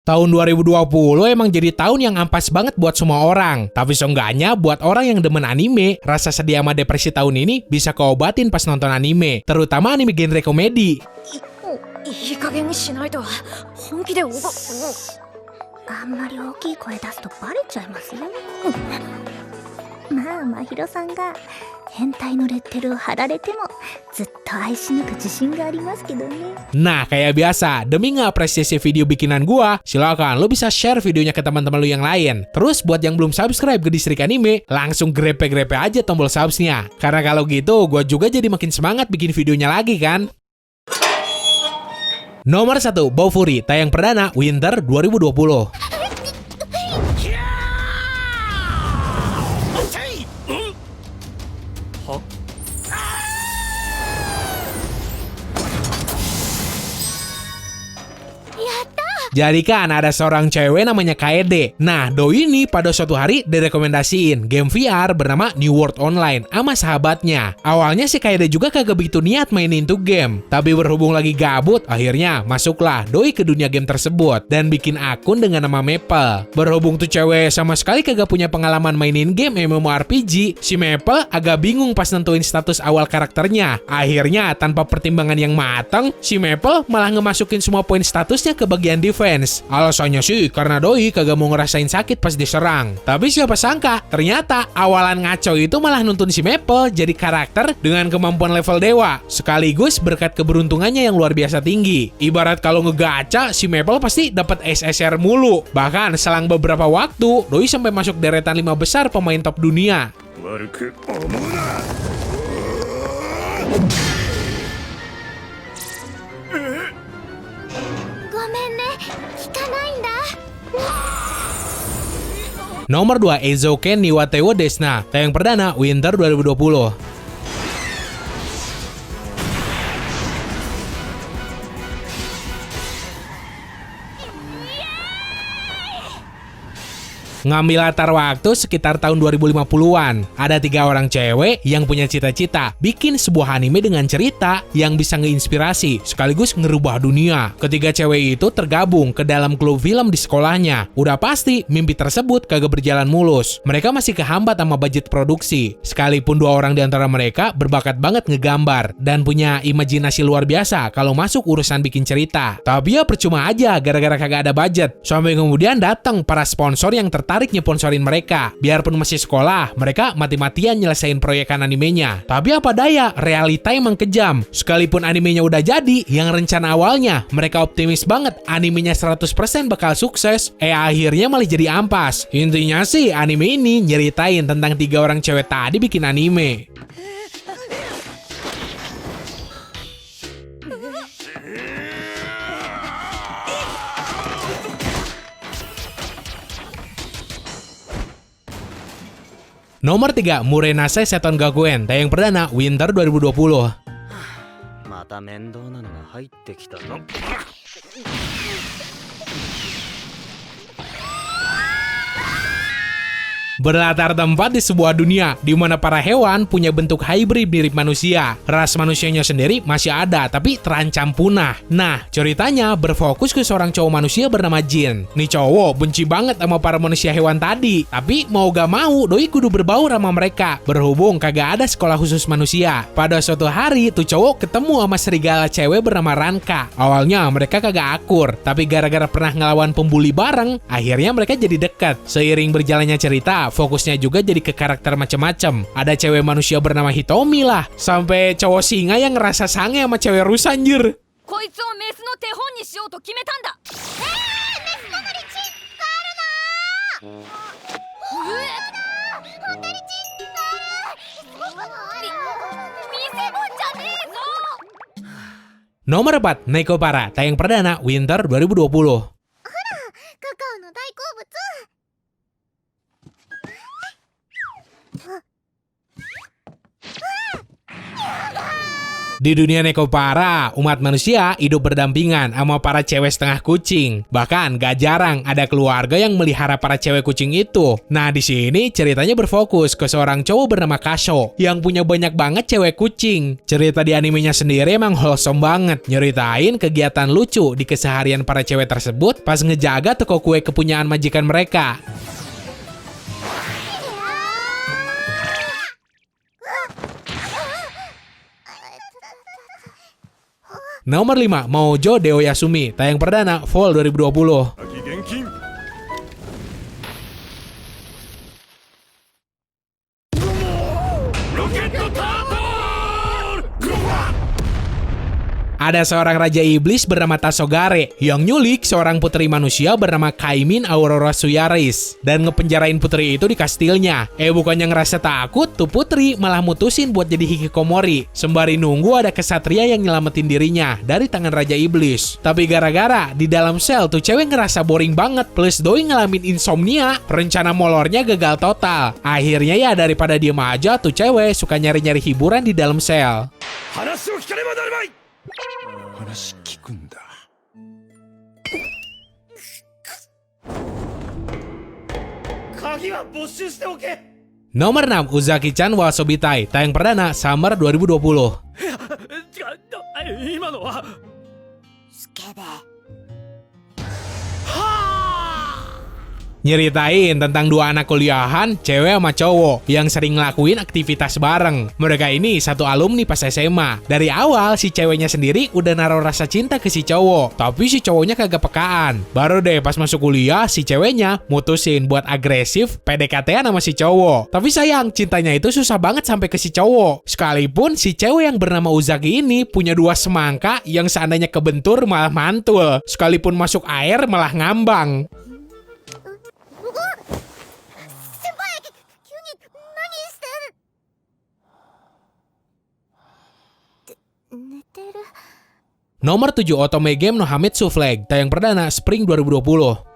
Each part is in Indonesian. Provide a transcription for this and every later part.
Tahun 2020 emang jadi tahun yang ampas banget buat semua orang. Tapi seenggaknya buat orang yang demen anime, rasa sedih sama depresi tahun ini bisa keobatin pas nonton anime. Terutama anime genre komedi. いい加減にしないと本気であんまり大きい声出すとバレちゃいますよ。まあ真宙さんが変態のレッテルを貼られてもずっと愛し抜く自信がありますけどね。 Nah, kayak biasa, demi ngapresiasi video bikinan gua, silakan lo bisa share videonya ke teman-teman lo yang lain. Terus buat yang belum subscribe ke Distrik Anime, langsung grepe-grepe aja tombol subsnya. Karena kalau gitu, gua juga jadi makin semangat bikin videonya lagi kan. Nomor 1, Bofuri, tayang perdana Winter 2020. Jadi kan ada seorang cewek namanya Kaede. Nah, doi ini pada suatu hari direkomendasiin game VR bernama New World Online sama sahabatnya. Awalnya si Kaede juga kagak begitu niat mainin tuh game. Tapi berhubung lagi gabut, akhirnya masuklah doi ke dunia game tersebut dan bikin akun dengan nama Maple. Berhubung tuh cewek sama sekali kagak punya pengalaman mainin game MMORPG, si Maple agak bingung pas nentuin status awal karakternya. Akhirnya tanpa pertimbangan yang matang, si Maple malah ngemasukin semua poin statusnya ke bagian defense. Alasannya sih karena doi kagak mau ngerasain sakit pas diserang. Tapi siapa sangka, ternyata awalan ngaco itu malah nuntun si Maple jadi karakter dengan kemampuan level dewa, sekaligus berkat keberuntungannya yang luar biasa tinggi. Ibarat kalau ngegaca, si Maple pasti dapat SSR mulu. Bahkan selang beberapa waktu, doi sampai masuk deretan 5 besar pemain top dunia. ごめんね、聞かないんだ。 Nomor 2, Eizouken Niwatewo Desna, tayang perdana Winter 2020. Ngambil latar waktu sekitar tahun 2050-an. Ada 3 orang cewek yang punya cita-cita bikin sebuah anime dengan cerita yang bisa ngeinspirasi sekaligus ngerubah dunia. Ketiga cewek itu tergabung ke dalam klub film di sekolahnya. Udah pasti mimpi tersebut kagak berjalan mulus. Mereka masih kehambat sama budget produksi. Sekalipun 2 orang di antara mereka berbakat banget ngegambar dan punya imajinasi luar biasa kalau masuk urusan bikin cerita. Tapi ya percuma aja gara-gara kagak ada budget. Sampai kemudian datang para sponsor yang tertarik nyeponsorin mereka. Biarpun masih sekolah, mereka mati-matian nyelesain proyekan animenya. Tapi apa daya, realita emang kejam. Sekalipun animenya udah jadi, yang rencana awalnya mereka optimis banget animenya 100% bakal sukses, akhirnya malah jadi ampas. Intinya sih, anime ini nyeritain tentang 3 orang cewek tadi bikin anime. Nomor 3, Murenase Seton Gakuen, tayang perdana Winter 2020. また面倒なのが入ってきたぞ。 Berlatar tempat di sebuah dunia di mana para hewan punya bentuk hybrid mirip manusia. Ras manusianya sendiri masih ada, tapi terancam punah. Nah, ceritanya berfokus ke seorang cowok manusia bernama Jin. Nih cowok benci banget sama para manusia hewan tadi, tapi mau gak mau doi kudu berbaur sama mereka. Berhubung kagak ada sekolah khusus manusia. Pada suatu hari, tuh cowok ketemu sama serigala cewek bernama Ranka. Awalnya mereka kagak akur, tapi gara-gara pernah ngelawan pembuli bareng, akhirnya mereka jadi dekat. Seiring berjalannya cerita, fokusnya juga jadi ke karakter macem-macem. Ada cewek manusia bernama Hitomi lah. Sampai cowok singa yang ngerasa sange sama cewek rusa anjir. こいつをメスの手本にしようと決めたんだ。メスのノリチッガールなー。本当にチッガール。見せ物じゃねえぞ。 Nomor 4, Neko Para, tayang perdana Winter 2020. カカオの大好物。Di dunia Nekopara, umat manusia hidup berdampingan sama para cewek setengah kucing. Bahkan gak jarang ada keluarga yang melihara para cewek kucing itu. Nah, di sini ceritanya berfokus ke seorang cowok bernama Kasho yang punya banyak banget cewek kucing. Cerita di animenya sendiri emang wholesome banget, nyeritain kegiatan lucu di keseharian para cewek tersebut pas ngejaga toko kue kepunyaan majikan mereka. Nomor 5, Moujo Deo Yasumi, tayang perdana Fall 2020. Ada seorang raja iblis bernama Tasogare yang nyulik seorang putri manusia bernama Kaimin Aurora Suyaris dan ngepenjarain putri itu di kastilnya. Bukannya ngerasa takut, tuh putri malah mutusin buat jadi hikikomori sembari nunggu ada kesatria yang nyelamatin dirinya dari tangan raja iblis. Tapi gara-gara di dalam sel tuh cewek ngerasa boring banget plus doi ngalamin insomnia, rencana molornya gagal total. Akhirnya ya daripada diem aja tuh cewek suka nyari-nyari hiburan di dalam sel. Nomor 6, Uzaki-chan wa Sobitai, tayang perdana Summer 2020. Nyeritain tentang dua anak kuliahan, cewek sama cowok, yang sering ngelakuin aktivitas bareng. Mereka ini satu alumni pas SMA. Dari awal, si ceweknya sendiri udah naruh rasa cinta ke si cowok, tapi si cowoknya kagak pekaan. Baru deh pas masuk kuliah, si ceweknya mutusin buat agresif PDKT-an sama si cowok. Tapi sayang, cintanya itu susah banget sampai ke si cowok. Sekalipun si cewek yang bernama Uzaki ini punya dua semangka yang seandainya kebentur malah mantul. Sekalipun masuk air malah ngambang. Nomor 7, Otome Game no Hametsu Flag, tayang perdana Spring 2020.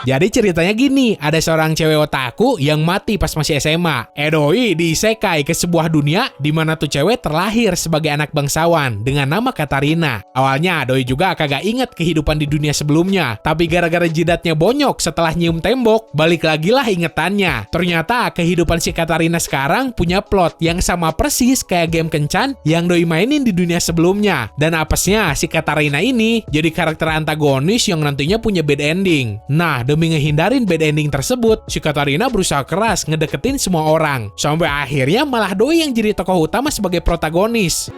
Jadi ceritanya gini, ada seorang cewek otaku yang mati pas masih SMA. Doi diisekai ke sebuah dunia di mana tuh cewek terlahir sebagai anak bangsawan dengan nama Katarina. Awalnya Doi juga kagak inget kehidupan di dunia sebelumnya, tapi gara-gara jidatnya bonyok setelah nyium tembok, balik lagi lah ingetannya. Ternyata kehidupan si Katarina sekarang punya plot yang sama persis kayak game kencan yang Doi mainin di dunia sebelumnya. Dan apesnya si Katarina ini jadi karakter antagonis yang nantinya punya bad ending. Nah, demi ngehindarin bad ending tersebut, si Katarina berusaha keras ngedeketin semua orang. Sampai akhirnya malah Doi yang jadi tokoh utama sebagai protagonis.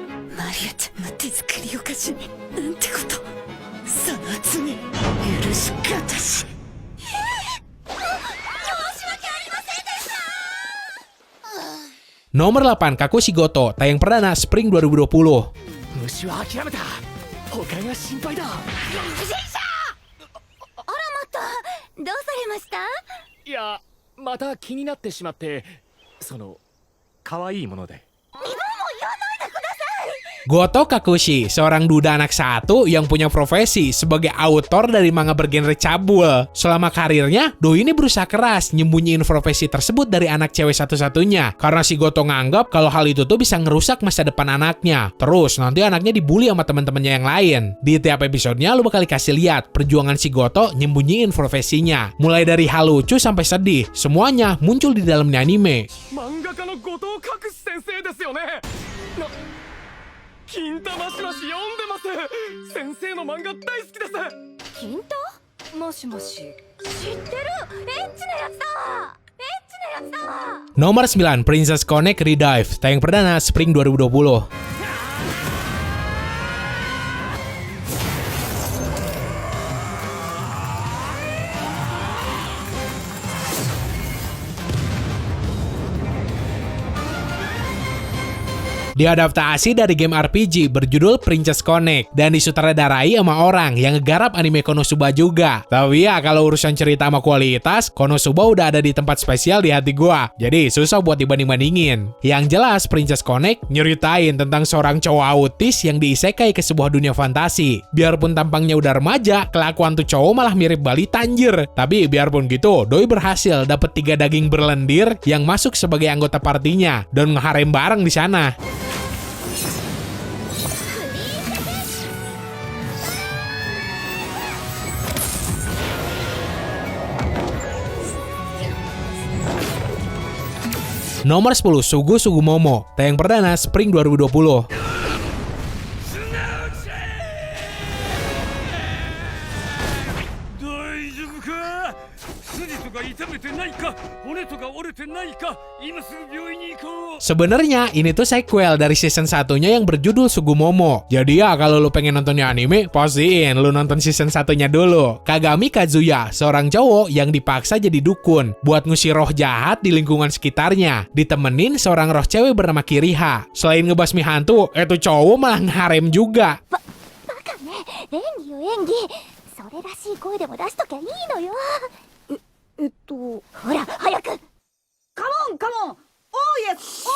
Nomor 8, Kakushigoto, tayang perdana Spring 2020. どうされました？いや、また気になってしまって、可愛いもので。 Goto Kakushi, seorang duda anak satu yang punya profesi sebagai autor dari manga bergenre cabul. Selama karirnya, Doi ini berusaha keras nyembunyiin profesi tersebut dari anak cewek satu-satunya. Karena si Goto nganggap kalau hal itu tuh bisa ngerusak masa depan anaknya. Terus nanti anaknya dibully sama teman-temannya yang lain. Di tiap episodenya lu bakal dikasih lihat perjuangan si Goto nyembunyiin profesinya. Mulai dari hal lucu sampai sedih, semuanya muncul di dalamnya anime. Mangaka no Goto Kakushi sensei desu yo ne. 金玉しばし読んでます。先生の漫画大好きです。金太？もしもし。知ってる。エッチなやつだ。エッチなやつだ。 Nomor 9, Princess Connect Redive, tayang perdana Spring 2020. Diadaptasi dari game RPG berjudul Princess Connect dan disutradarai sama orang yang ngegarap anime Konosuba juga. Tapi ya kalau urusan cerita sama kualitas, Konosuba udah ada di tempat spesial di hati gua. Jadi susah buat dibanding-bandingin. Yang jelas Princess Connect nyeritain tentang seorang cowok autis yang diisekai ke sebuah dunia fantasi. Biarpun tampangnya udah remaja, kelakuan tuh cowok malah mirip balita anjir. Tapi biarpun gitu, doi berhasil dapet 3 daging berlendir yang masuk sebagai anggota partinya dan ngeharem bareng di sana. Nomor 10, Sugu Sugumomo. Tayang perdana Spring 2020. 筋とか痛めてないか、骨とか折れてないか、今すぐ病院に行こう。 Sebenarnya ini tuh sequel dari season satunya yang berjudul Sugumomo. Jadi ya kalau lu pengen nontonnya anime, pastiin lu nonton season satunya dulu. Kagami Kazuya, seorang cowok yang dipaksa jadi dukun buat ngusir roh jahat di lingkungan sekitarnya, ditemenin seorang roh cewek bernama Kiriha. Selain ngebasmi hantu, itu cowok malah ngeharem juga. バカね、演技よ演技。それらしい声でも出しときゃいいのよ。ほら早く。カモンカモン。Oh yes.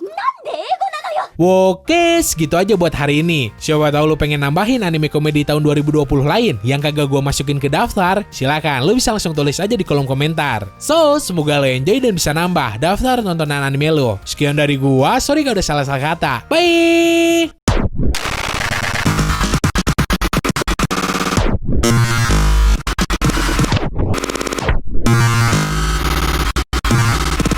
なんで英語なのよ。 Oke, segitu aja buat hari ini. Siapa tahu lu pengen nambahin anime komedi tahun 2020 lain yang kagak gua masukin ke daftar, silakan lu bisa langsung tulis aja di kolom komentar. So, semoga lu enjoy dan bisa nambah daftar tontonan anime lu. Sekian dari gua, sorry kalau udah salah kata. Bye!